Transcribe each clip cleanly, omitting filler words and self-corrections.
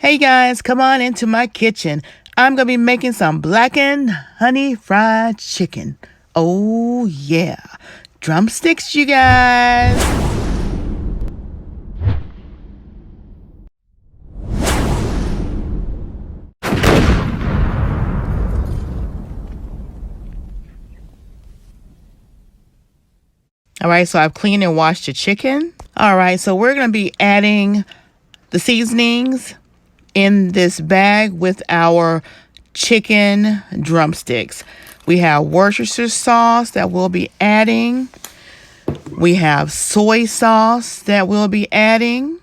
Hey guys, come on into my kitchen. I'm going to be making some blackened honey fried chicken. Oh yeah. Drumsticks, you guys. All right, so I've cleaned and washed the chicken. All right, so we're going to be adding the seasonings in this bag with our chicken drumsticks. We have Worcestershire sauce that we'll be adding. We have soy sauce that we'll be adding.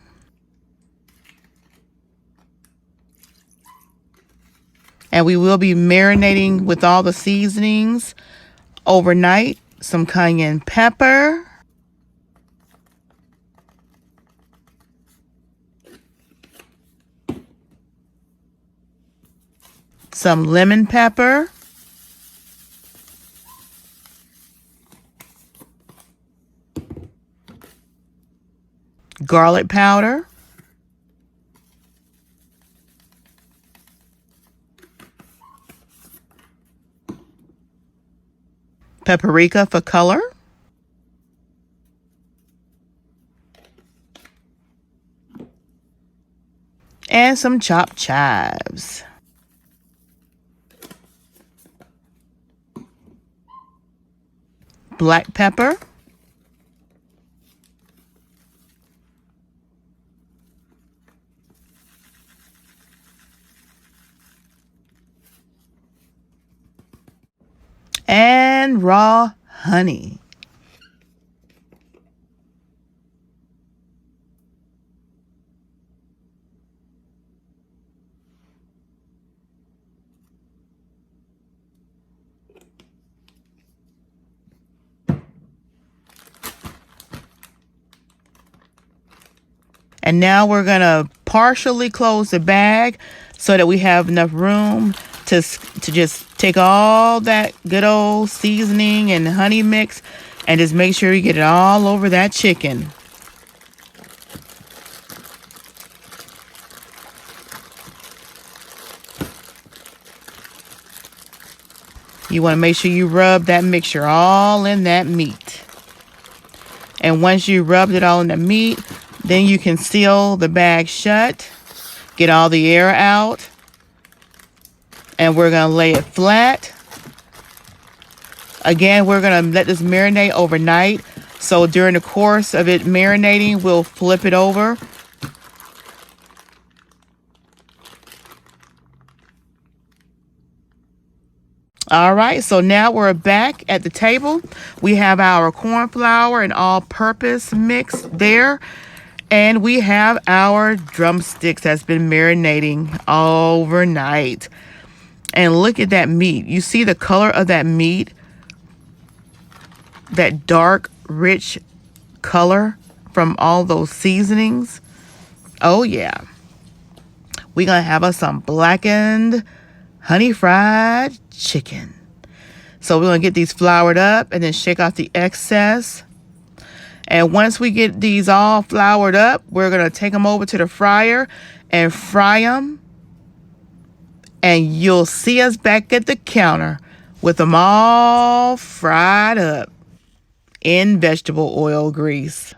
And we will be marinating with all the seasonings overnight. Some cayenne pepper. Some lemon pepper. Garlic powder. Paprika for color. And some chopped chives. Black pepper. And raw honey. And now we're going to partially close the bag so that we have enough room to just take all that good old seasoning and honey mix and just make sure you get it all over that chicken. You want to make sure you rub that mixture all in that meat. And once you rubbed it all in the meat, then you can seal the bag shut, get all the air out, and we're going to lay it flat. Again, we're going to let this marinate overnight. So during the course of it marinating, we'll flip it over. All right, so now we're back at the table. We have our corn flour and all-purpose mix there. And we have our drumsticks that's been marinating overnight. And look at that meat. You see the color of that meat? That dark, rich color from all those seasonings. Oh, yeah. We're going to have us some blackened honey fried chicken. So we're going to get these floured up and then shake off the excess. And once we get these all floured up, we're going to take them over to the fryer and fry them. And you'll see us back at the counter with them all fried up in vegetable oil grease.